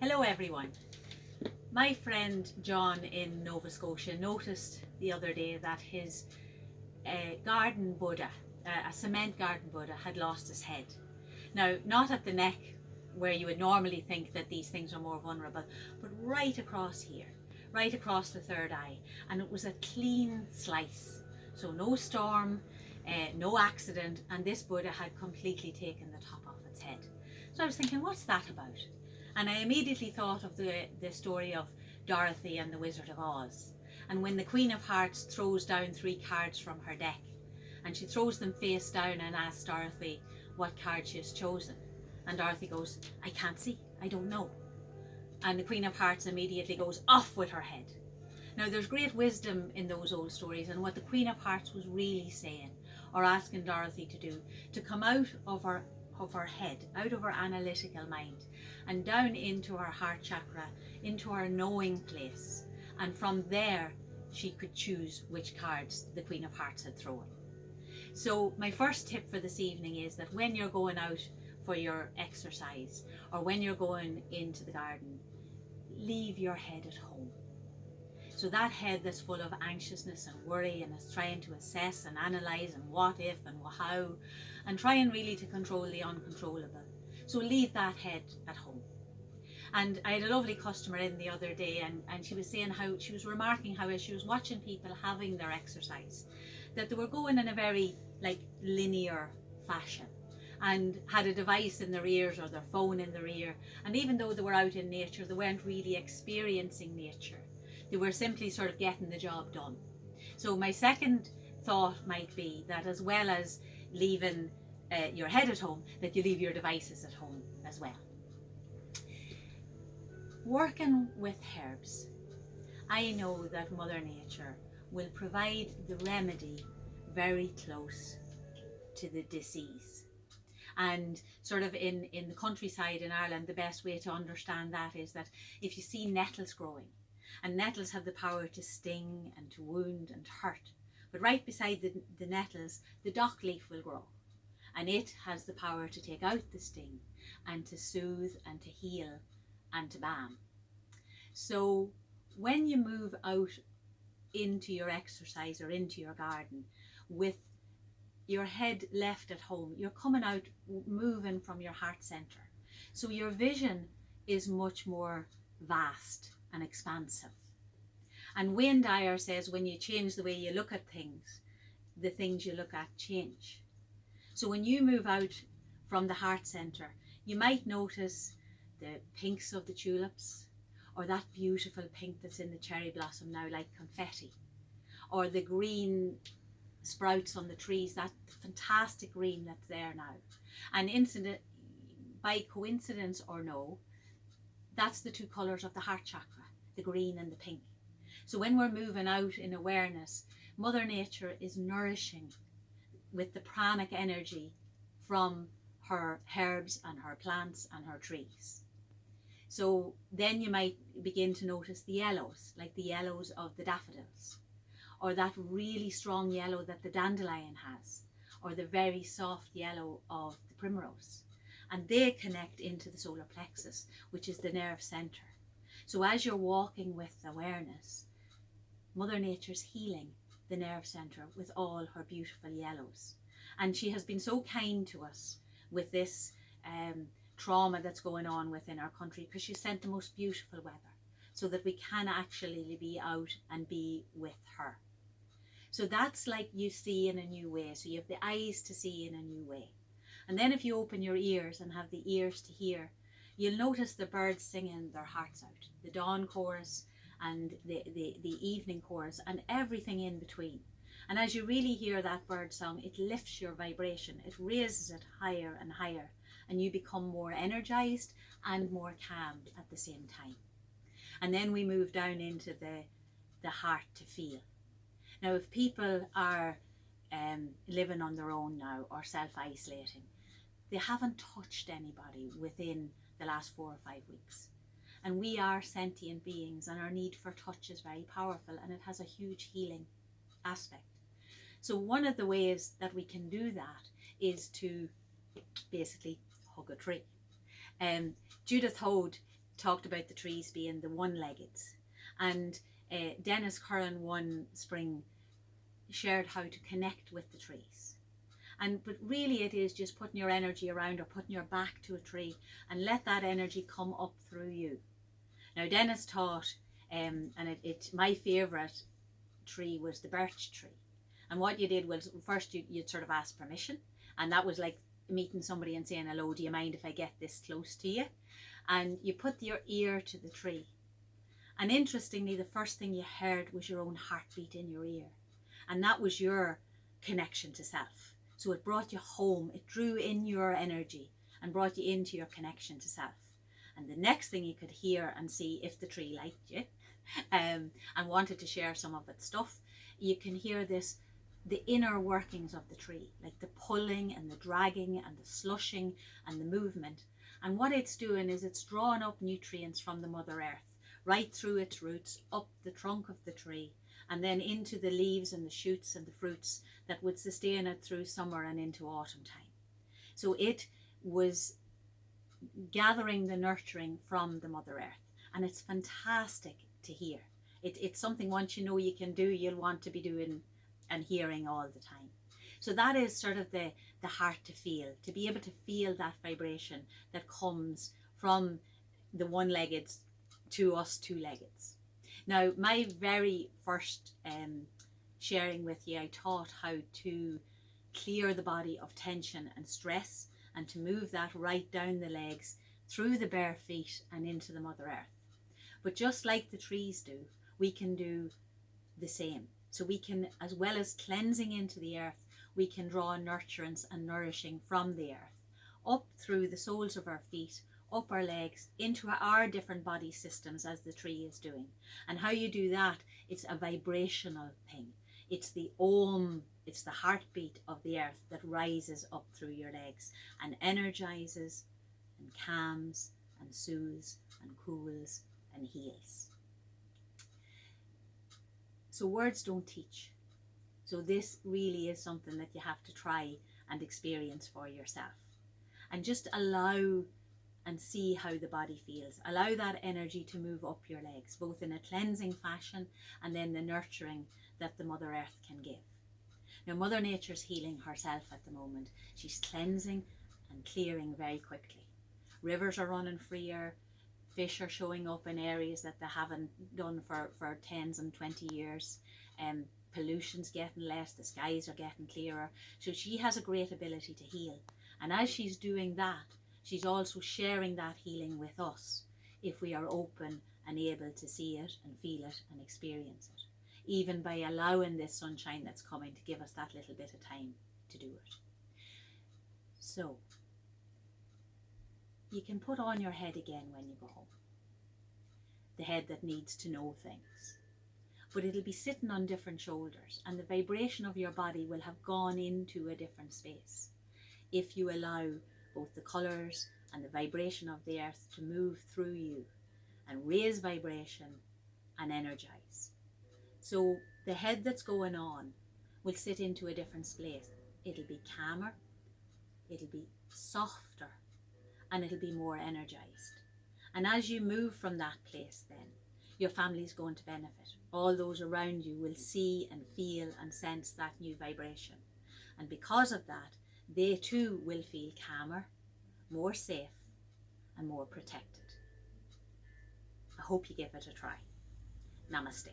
Hello everyone. My friend John in Nova Scotia noticed the other day that his garden Buddha, a cement garden Buddha, had lost his head. Now, not at the neck where you would normally think that these things are more vulnerable, but right across here, right across the third eye, and it was a clean slice. So no storm, no accident, and this Buddha had completely taken the top off its head. So I was thinking, what's that about? And I immediately thought of the story of Dorothy and the Wizard of Oz. And when the Queen of Hearts throws down 3 cards from her deck, and she throws them face down and asks Dorothy what card she has chosen. And Dorothy goes, I can't see, I don't know. And the Queen of Hearts immediately goes off with her head. Now there's great wisdom in those old stories, and what the Queen of Hearts was really saying, or asking Dorothy to do, to come out of her head, out of her analytical mind, and down into her heart chakra, into her knowing place. And from there, she could choose which cards the Queen of Hearts had thrown. So my first tip for this evening is that when you're going out for your exercise, or when you're going into the garden, leave your head at home. So that head that's full of anxiousness and worry and is trying to assess and analyse and what if and how, and trying really to control the uncontrollable. So leave that head at home. And I had a lovely customer in the other day, and she was saying how she was remarking how as she was watching people having their exercise, that they were going in a very linear fashion and had a device in their ears or their phone in their ear, and even though they were out in nature, they weren't really experiencing nature. They were simply sort of getting the job done. So my second thought might be that as well as leaving your head at home, that you leave your devices at home as well. Working with herbs, I know that Mother Nature will provide the remedy very close to the disease. And sort of in the countryside in Ireland, the best way to understand that is that if you see nettles growing, and nettles have the power to sting and to wound and hurt, but right beside the nettles, the dock leaf will grow, and it has the power to take out the sting and to soothe and to heal and to balm. So when you move out into your exercise or into your garden with your head left at home, you're coming out moving from your heart center. So your vision is much more vast and expansive. And Wayne Dyer says when you change the way you look at things, the things you look at change. So when you move out from the heart center, you might notice the pinks of the tulips, or that beautiful pink that's in the cherry blossom now like confetti, or the green sprouts on the trees, that fantastic green that's there now. And by coincidence or no, that's the 2 colours of the heart chakra, the green and the pink. So when we're moving out in awareness, Mother Nature is nourishing with the pranic energy from her herbs and her plants and her trees. So then you might begin to notice the yellows, like the yellows of the daffodils, or that really strong yellow that the dandelion has, or the very soft yellow of the primrose. And they connect into the solar plexus, which is the nerve center. So as you're walking with awareness, Mother Nature's healing the nerve center with all her beautiful yellows. And she has been so kind to us with this trauma that's going on within our country, because she sent the most beautiful weather so that we can actually be out and be with her. So that's like you see in a new way. So you have the eyes to see in a new way. And then if you open your ears and have the ears to hear, you'll notice the birds singing their hearts out. The dawn chorus and the evening chorus and everything in between. And as you really hear that bird song, it lifts your vibration. It raises it higher and higher. And you become more energized and more calm at the same time. And then we move down into the heart to feel. Now, if people are living on their own now or self-isolating, they haven't touched anybody within the last 4 or 5 weeks. And we are sentient beings, and our need for touch is very powerful, and it has a huge healing aspect. So one of the ways that we can do that is to basically hug a tree. Judith Hode talked about the trees being the one-leggeds, and Dennis Curran one spring shared how to connect with the trees. But really it is just putting your energy around, or putting your back to a tree, and let that energy come up through you. Now Dennis taught, and my favourite tree was the birch tree. And what you did was, first you'd sort of ask permission, and that was like meeting somebody and saying, hello, do you mind if I get this close to you? And you put your ear to the tree. And interestingly, the first thing you heard was your own heartbeat in your ear. And that was your connection to self. So it brought you home, it drew in your energy and brought you into your connection to self. And the next thing you could hear and see, if the tree liked you and wanted to share some of its stuff, you can hear the inner workings of the tree, like the pulling and the dragging and the slushing and the movement. And what it's doing is it's drawing up nutrients from the Mother Earth, right through its roots, up the trunk of the tree, and then into the leaves and the shoots and the fruits that would sustain it through summer and into autumn time. So it was gathering the nurturing from the Mother Earth, and it's fantastic to hear. It's something, once you know you can do, you'll want to be doing and hearing all the time. So that is sort of the heart to feel, to be able to feel that vibration that comes from the one-leggeds to us two-leggeds. Now, my very first sharing with you, I taught how to clear the body of tension and stress, and to move that right down the legs, through the bare feet and into the Mother Earth. But just like the trees do, we can do the same. So we can, as well as cleansing into the earth, we can draw nurturance and nourishing from the earth, up through the soles of our feet, up our legs, into our different body systems as the tree is doing. And how you do that, it's a vibrational thing. It's the Om, it's the heartbeat of the earth that rises up through your legs and energizes and calms and soothes and cools and heals. So words don't teach. So this really is something that you have to try and experience for yourself. And just allow and see how the body feels. Allow that energy to move up your legs, both in a cleansing fashion and then the nurturing that the Mother Earth can give. Now, Mother Nature's healing herself at the moment. She's cleansing and clearing very quickly. Rivers are running freer. Fish are showing up in areas that they haven't done for 10s and 20 years. Pollution's getting less, the skies are getting clearer. So she has a great ability to heal. And as she's doing that, she's also sharing that healing with us, if we are open and able to see it and feel it and experience it, even by allowing this sunshine that's coming to give us that little bit of time to do it. So you can put on your head again when you go home, the head that needs to know things, but it'll be sitting on different shoulders, and the vibration of your body will have gone into a different space if you allow both the colours and the vibration of the earth to move through you and raise vibration and energize. So the head that's going on will sit into a different space. It'll be calmer, it'll be softer, and it'll be more energized. And as you move from that place, then your family's going to benefit. All those around you will see and feel and sense that new vibration. And because of that, they too will feel calmer, more safe, and more protected. I hope you give it a try. Namaste.